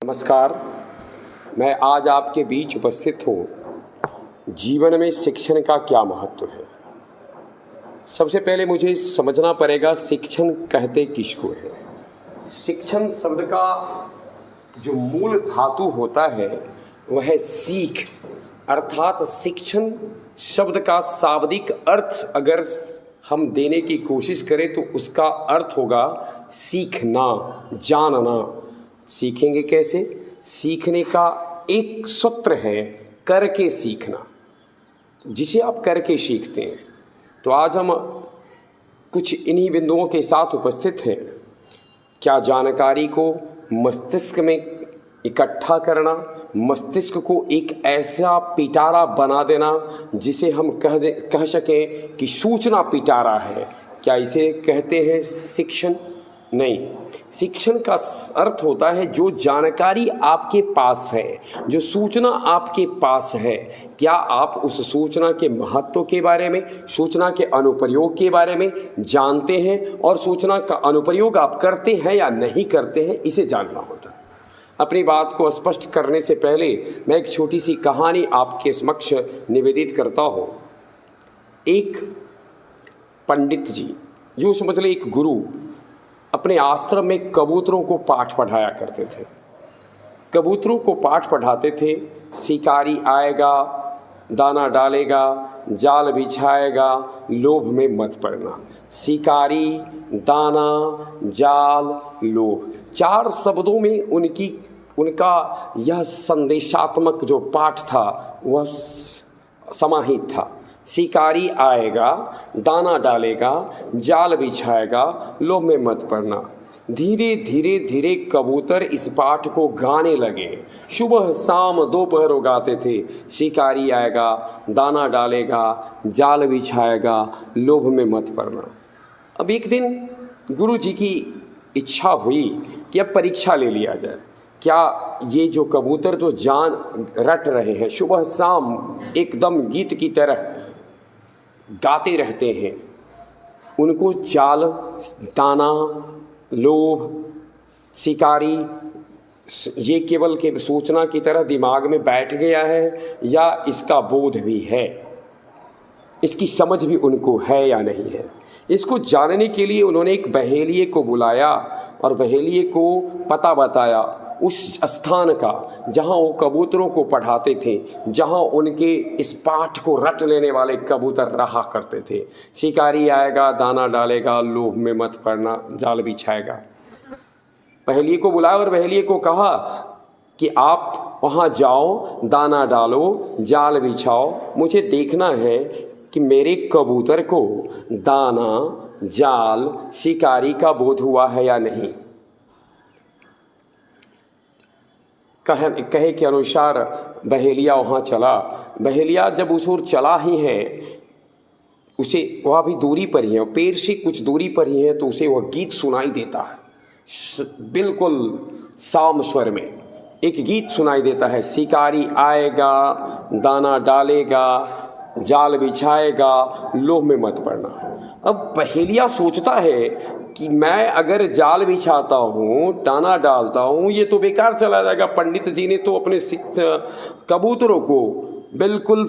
नमस्कार। मैं आज आपके बीच उपस्थित हूँ। जीवन में शिक्षण का क्या महत्व है। सबसे पहले मुझे समझना पड़ेगा शिक्षण कहते किसको है। शिक्षण शब्द का जो मूल धातु होता है वह है सीख, अर्थात शिक्षण शब्द का शाब्दिक अर्थ अगर हम देने की कोशिश करें तो उसका अर्थ होगा सीखना, जानना। सीखेंगे कैसे? सीखने का एक सूत्र है करके सीखना, जिसे आप करके सीखते हैं। तो आज हम कुछ इन्हीं बिंदुओं के साथ उपस्थित हैं। क्या जानकारी को मस्तिष्क में इकट्ठा करना, मस्तिष्क को एक ऐसा पिटारा बना देना जिसे हम कह सकें कि सूचना पिटारा है, क्या इसे कहते हैं शिक्षण? नहीं। शिक्षण का अर्थ होता है जो जानकारी आपके पास है, जो सूचना आपके पास है, क्या आप उस सूचना के महत्व के बारे में, सूचना के अनुप्रयोग के बारे में जानते हैं और सूचना का अनुप्रयोग आप करते हैं या नहीं करते हैं, इसे जानना होता है। अपनी बात को स्पष्ट करने से पहले मैं एक छोटी सी कहानी आपके समक्ष निवेदित करता हूँ। एक पंडित जी, जो समझ ले एक गुरु, अपने आश्रम में कबूतरों को पाठ पढ़ाया करते थे। कबूतरों को पाठ पढ़ाते थे, शिकारी आएगा, दाना डालेगा, जाल बिछाएगा, लोभ में मत पड़ना। शिकारी, दाना, जाल, लोभ, चार शब्दों में उनका यह संदेशात्मक जो पाठ था वह समाहित था। शिकारी आएगा, दाना डालेगा, जाल बिछाएगा, लोभ में मत पड़ना। धीरे धीरे धीरे कबूतर इस पाठ को गाने लगे। सुबह शाम दोपहर गाते थे। शिकारी आएगा, दाना डालेगा, जाल बिछाएगा, लोभ में मत पड़ना। अब एक दिन गुरु जी की इच्छा हुई कि अब परीक्षा ले लिया जाए। क्या ये जो कबूतर जो जान रट रहे हैं, सुबह शाम एकदम गीत की तरह गाते रहते हैं, उनको जाल, दाना, लोभ, शिकारी ये केवल के सूचना की तरह दिमाग में बैठ गया है या इसका बोध भी है, इसकी समझ भी उनको है या नहीं है। इसको जानने के लिए उन्होंने एक बहेलिये को बुलाया और बहेलिये को पता बताया उस स्थान का जहाँ वो कबूतरों को पढ़ाते थे, जहाँ उनके इस पाठ को रट लेने वाले कबूतर रहा करते थे। शिकारी आएगा, दाना डालेगा, लोभ में मत पड़ना, जाल बिछाएगा। बहेलिये को बुलाया और बहेलिये को कहा कि आप वहाँ जाओ, दाना डालो, जाल बिछाओ, मुझे देखना है कि मेरे कबूतर को दाना, जाल, शिकारी का बोध हुआ है या नहीं। कहे के अनुसार बहेलिया वहाँ चला। बहेलिया जब उस ओर चला ही है, उसे वह भी दूरी पर ही है, पेड़ से कुछ दूरी पर ही है, तो उसे वह गीत सुनाई देता है। बिल्कुल साम स्वर में एक गीत सुनाई देता है। शिकारी आएगा, दाना डालेगा, जाल बिछाएगा, लोभ में मत पड़ना। अब बहेलिया सोचता है कि मैं अगर जाल बिछाता हूँ, दाना डालता हूँ, ये तो बेकार चला जाएगा। पंडित जी ने तो अपने कबूतरों को बिल्कुल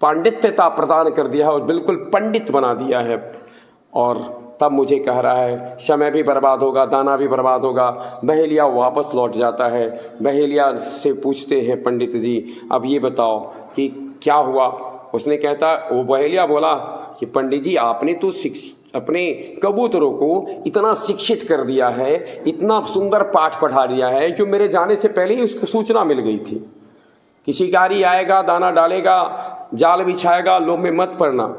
पांडित्यता प्रदान कर दिया है और बिल्कुल पंडित बना दिया है, और तब मुझे कह रहा है समय भी बर्बाद होगा, दाना भी बर्बाद होगा। बहेलिया वापस लौट जाता है। बहेलिया से पूछते हैं पंडित जी, अब ये बताओ कि क्या हुआ। उसने कहता, वो बहेलिया बोला कि पंडित जी आपने तो अपने कबूतरों को इतना शिक्षित कर दिया है, इतना सुंदर पाठ पढ़ा दिया है कि मेरे जाने से पहले ही उसको सूचना मिल गई थी कि शिकारी आएगा, दाना डालेगा, जाल बिछाएगा, लोभ में मत पड़ना।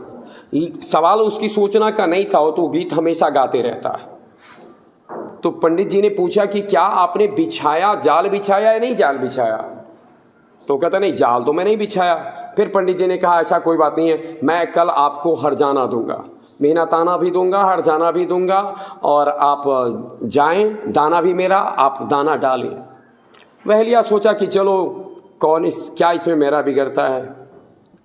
सवाल उसकी सूचना का नहीं था, वो तो गीत हमेशा गाते रहता है। तो पंडित जी ने पूछा कि क्या आपने बिछाया, जाल बिछाया या नहीं जाल बिछाया? तो कहता नहीं, जाल तो मैं नहीं बिछाया। फिर पंडित जी ने कहा ऐसा कोई बात नहीं है, मैं कल आपको हरजाना दूंगा, मेहनताना भी दूंगा, हरजाना भी दूंगा, और आप जाएं, दाना भी मेरा, आप दाना डालें। बहेलिया सोचा कि चलो क्या इसमें मेरा बिगड़ता है,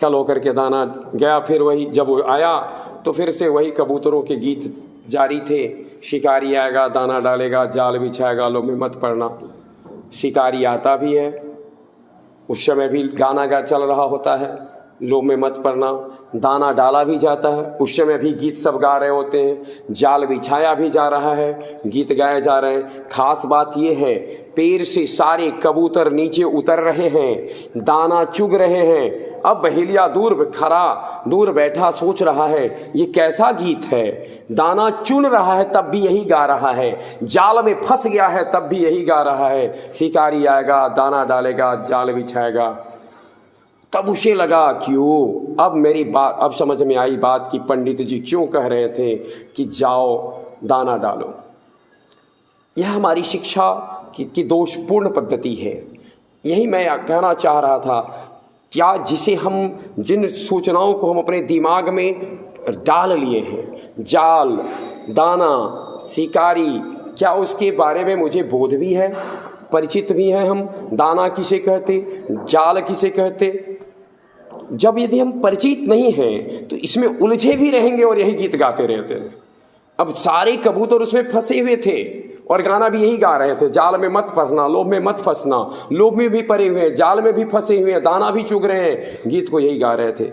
कल होकर के दाना गया। फिर वही जब वो आया तो फिर से वही कबूतरों के गीत जारी थे। शिकारी आएगा, दाना डालेगा, जाल बिछाएगा, लोभ में मत पड़ना। शिकारी आता भी है, उस समय भी गाना चल रहा होता है, लोभ में मत पड़ना। दाना डाला भी जाता है, उस समय भी गीत सब गा रहे होते हैं। जाल बिछाया भी जा रहा है, गीत गाए जा रहे हैं। खास बात ये है, पेड़ से सारे कबूतर नीचे उतर रहे हैं, दाना चुग रहे हैं। अब बहेलिया दूर बैठा सोच रहा है ये कैसा गीत है। दाना चुन रहा है तब भी यही गा रहा है, जाल में फंस गया है तब भी यही गा रहा है। शिकारी आएगा, दाना डालेगा, जाल बिछाएगा। तब उसे लगा क्यों, अब समझ में आई बात कि पंडित जी क्यों कह रहे थे कि जाओ दाना डालो। यह हमारी शिक्षा की दोषपूर्ण पद्धति है। यही मैं कहना चाह रहा था। क्या जिन सूचनाओं को हम अपने दिमाग में डाल लिए हैं, जाल, दाना, शिकारी, क्या उसके बारे में मुझे बोध भी है, परिचित भी है? हम दाना किसे कहते, जाल किसे कहते? जब यदि हम परिचित नहीं हैं तो इसमें उलझे भी रहेंगे और यही गीत गाते रहते हैं। अब सारे कबूतर उसमें फंसे हुए थे और गाना भी यही गा रहे थे, जाल में मत फंसना, लोभ में मत फंसना। लोभ में भी पड़े हुए हैं, जाल में भी फंसे हुए हैं, दाना भी चुग रहे हैं, गीत को यही गा रहे थे।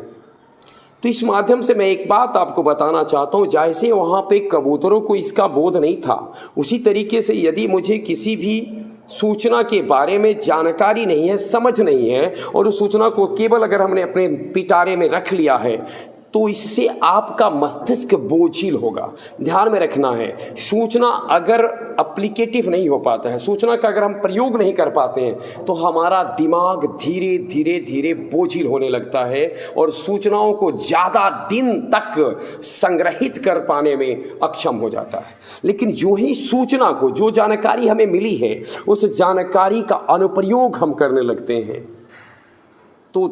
तो इस माध्यम से मैं एक बात आपको बताना चाहता हूँ, जैसे वहाँ पे कबूतरों को इसका बोध नहीं था, उसी तरीके से यदि मुझे किसी भी सूचना के बारे में जानकारी नहीं है, समझ नहीं है, और उस सूचना को केवल अगर हमने अपने पिटारे में रख लिया है, तो इससे आपका मस्तिष्क बोझिल होगा। ध्यान में रखना है, सूचना अगर एप्लीकेटिव नहीं हो पाता है, सूचना का अगर हम प्रयोग नहीं कर पाते हैं, तो हमारा दिमाग धीरे धीरे धीरे बोझिल होने लगता है और सूचनाओं को ज़्यादा दिन तक संग्रहित कर पाने में अक्षम हो जाता है। लेकिन जो ही सूचना को, जो जानकारी हमें मिली है, उस जानकारी का अनुप्रयोग हम करने लगते हैं, तो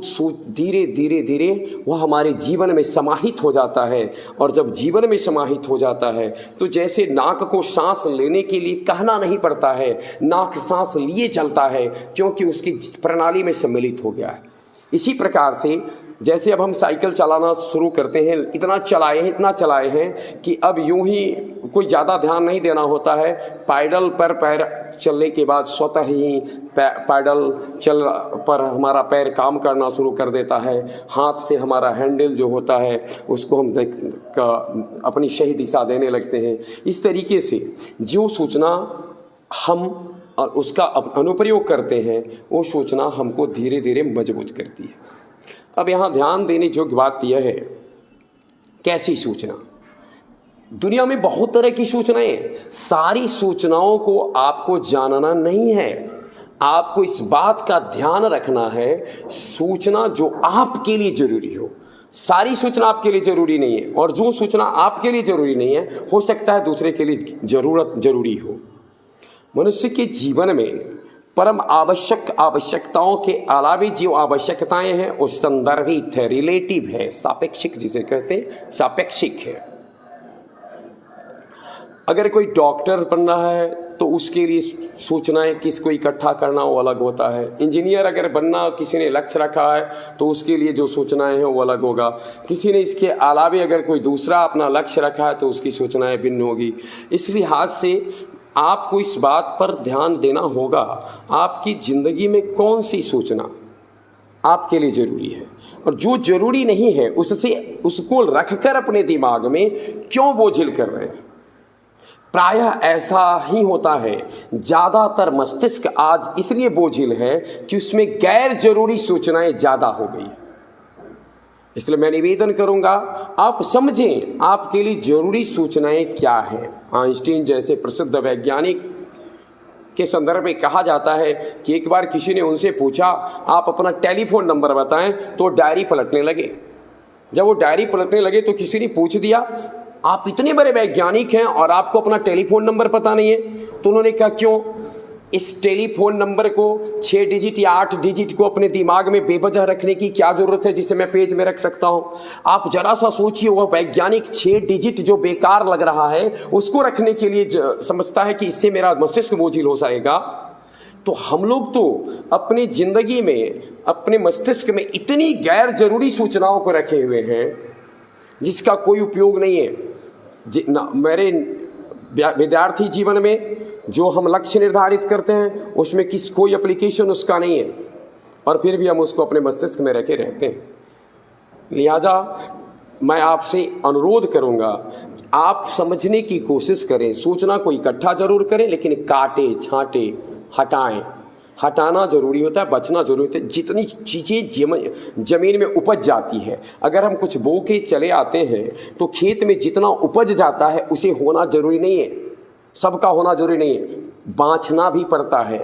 धीरे धीरे धीरे वह हमारे जीवन में समाहित हो जाता है। और जब जीवन में समाहित हो जाता है तो जैसे नाक को सांस लेने के लिए कहना नहीं पड़ता है, नाक सांस लिए चलता है, क्योंकि उसकी प्रणाली में सम्मिलित हो गया है। इसी प्रकार से जैसे अब हम साइकिल चलाना शुरू करते हैं, इतना चलाए हैं कि अब यूं ही कोई ज़्यादा ध्यान नहीं देना होता है। पैडल पर पैर चलने के बाद स्वतः ही पैडल पर हमारा पैर काम करना शुरू कर देता है। हाथ से हमारा हैंडल जो होता है उसको हम अपनी सही दिशा देने लगते हैं। इस तरीके से जो सूचना हम और उसका अनुप्रयोग करते हैं, वो सूचना हमको धीरे धीरे मजबूत करती है। अब यहाँ ध्यान देने योग्य बात यह है, कैसी सूचना? दुनिया में बहुत तरह की सूचनाएं, सारी सूचनाओं को आपको जानना नहीं है। आपको इस बात का ध्यान रखना है, सूचना जो आपके लिए जरूरी हो। सारी सूचना आपके लिए जरूरी नहीं है, और जो सूचना आपके लिए जरूरी नहीं है, हो सकता है दूसरे के लिए जरूरी हो। मनुष्य के जीवन में परम आवश्यकताओं के अलावा जो आवश्यकताएं हैं वो संदर्भित है, रिलेटिव है, सापेक्षिक जिसे कहते हैं, सापेक्षिक है। अगर कोई डॉक्टर बनना है तो उसके लिए सूचनाएं किसको इकट्ठा करना वो अलग होता है। इंजीनियर अगर बनना किसी ने लक्ष्य रखा है तो उसके लिए जो सूचनाएं हैं वो अलग होगा। किसी ने इसके अलावा अगर कोई दूसरा अपना लक्ष्य रखा है तो उसकी सूचनाएं भिन्न होगी। इस लिहाज से आपको इस बात पर ध्यान देना होगा, आपकी ज़िंदगी में कौन सी सूचना आपके लिए ज़रूरी है और जो ज़रूरी नहीं है उसको रखकर अपने दिमाग में क्यों बोझिल कर रहे हैं। प्रायः ऐसा ही होता है। ज़्यादातर मस्तिष्क आज इसलिए बोझिल है कि उसमें गैर जरूरी सूचनाएं ज़्यादा हो गई। इसलिए मैं निवेदन करूंगा, आप समझें आपके लिए जरूरी सूचनाएं क्या हैं। आइंस्टीन जैसे प्रसिद्ध वैज्ञानिक के संदर्भ में कहा जाता है कि एक बार किसी ने उनसे पूछा, आप अपना टेलीफोन नंबर बताएं, तो डायरी पलटने लगे। जब वो डायरी पलटने लगे तो किसी ने पूछ दिया, आप इतने बड़े वैज्ञानिक हैं और आपको अपना टेलीफोन नंबर पता नहीं है? तो उन्होंने कहा, क्यों? इस टेलीफोन नंबर को 6 डिजिट या 8 डिजिट को अपने दिमाग में बेवजह रखने की क्या जरूरत है जिसे मैं पेज में रख सकता हूं। आप जरा सा सोचिए, वह वैज्ञानिक 6 डिजिट जो बेकार लग रहा है उसको रखने के लिए समझता है कि इससे मेरा मस्तिष्क बोझिल हो जाएगा। तो हम लोग तो अपनी जिंदगी में अपने मस्तिष्क में इतनी गैर जरूरी सूचनाओं को रखे हुए हैं जिसका कोई उपयोग नहीं है। मेरे विद्यार्थी जीवन में जो हम लक्ष्य निर्धारित करते हैं उसमें कोई एप्लीकेशन उसका नहीं है, और फिर भी हम उसको अपने मस्तिष्क में रखे रहते हैं। लिहाजा मैं आपसे अनुरोध करूंगा, आप समझने की कोशिश करें, सूचना को इकट्ठा जरूर करें, लेकिन काटे छांटे हटाएं। हटाना जरूरी होता है, बचना जरूरी होता है। जितनी चीज़ें जमीन में उपज जाती है, अगर हम कुछ बो के चले आते हैं तो खेत में जितना उपज जाता है उसे होना जरूरी नहीं है, सबका होना जरूरी नहीं है। बाँचना भी पड़ता है,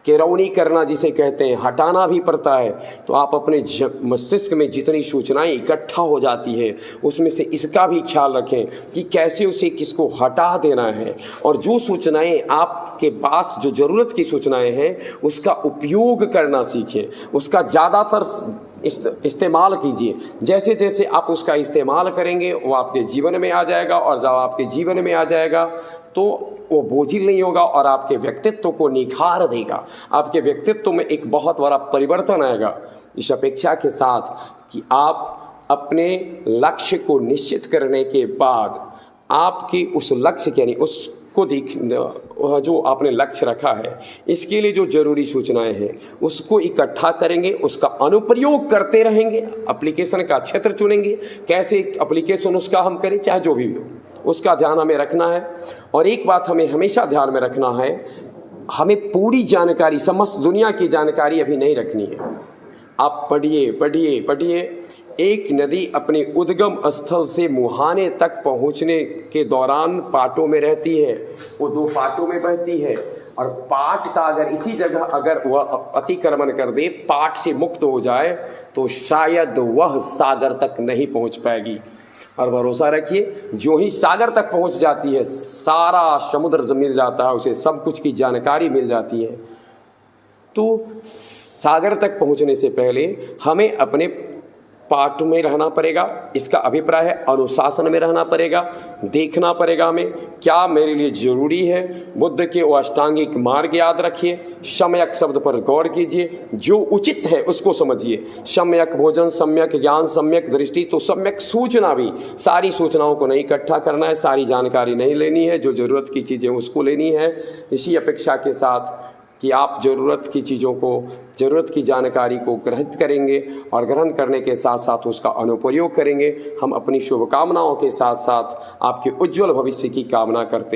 केरौनी करना जिसे कहते हैं, हटाना भी पड़ता है। तो आप अपने मस्तिष्क में जितनी सूचनाएं इकट्ठा हो जाती है उसमें से इसका भी ख्याल रखें कि कैसे उसे किसको हटा देना है, और जो सूचनाएं आपके पास जो ज़रूरत की सूचनाएं हैं उसका उपयोग करना सीखें, उसका ज़्यादातर इस्तेमाल कीजिए। जैसे जैसे आप उसका इस्तेमाल करेंगे वो आपके जीवन में आ जाएगा, और जब आपके जीवन में आ जाएगा तो वो बोझिल नहीं होगा और आपके व्यक्तित्व को निखार देगा। आपके व्यक्तित्व में एक बहुत बड़ा परिवर्तन आएगा, इस अपेक्षा के साथ कि आप अपने लक्ष्य को निश्चित करने के बाद आपकी उस लक्ष्य यानी उसको जो आपने लक्ष्य रखा है, इसके लिए जो जरूरी सूचनाएं हैं उसको इकट्ठा करेंगे, उसका अनुप्रयोग करते रहेंगे। एप्लीकेशन का क्षेत्र चुनेंगे, कैसे एप्लीकेशन उसका हम करें, चाहे जो भी हो, उसका ध्यान हमें रखना है। और एक बात हमें हमेशा ध्यान में रखना है, हमें पूरी जानकारी, समस्त दुनिया की जानकारी अभी नहीं रखनी है। आप पढ़िए पढ़िए पढ़िए। एक नदी अपने उद्गम स्थल से मुहाने तक पहुंचने के दौरान पाटों में रहती है, वो 2 पाटों में बहती है, और पाट का अगर इसी जगह अगर वह अतिक्रमण कर दे, पाट से मुक्त हो जाए, तो शायद वह सागर तक नहीं पहुंच पाएगी। और भरोसा रखिए, जो ही सागर तक पहुंच जाती है, सारा समुद्र मिल जाता है उसे, सब कुछ की जानकारी मिल जाती है। तो सागर तक पहुंचने से पहले हमें अपने पाठ में रहना पड़ेगा। इसका अभिप्राय है अनुशासन में रहना पड़ेगा, देखना पड़ेगा हमें क्या मेरे लिए जरूरी है। बुद्ध के वो अष्टांगिक मार्ग याद रखिए, सम्यक शब्द पर गौर कीजिए, जो उचित है उसको समझिए। सम्यक भोजन, सम्यक ज्ञान, सम्यक दृष्टि, तो सम्यक सूचना भी, सारी सूचनाओं को नहीं इकट्ठा करना है, सारी जानकारी नहीं लेनी है, जो ज़रूरत की चीज़ें उसको लेनी है। इसी अपेक्षा के साथ कि आप ज़रूरत की चीज़ों को, ज़रूरत की जानकारी को ग्रहित करेंगे, और ग्रहण करने के साथ साथ उसका अनुप्रयोग करेंगे। हम अपनी शुभकामनाओं के साथ साथ आपके उज्जवल भविष्य की कामना करते हैं।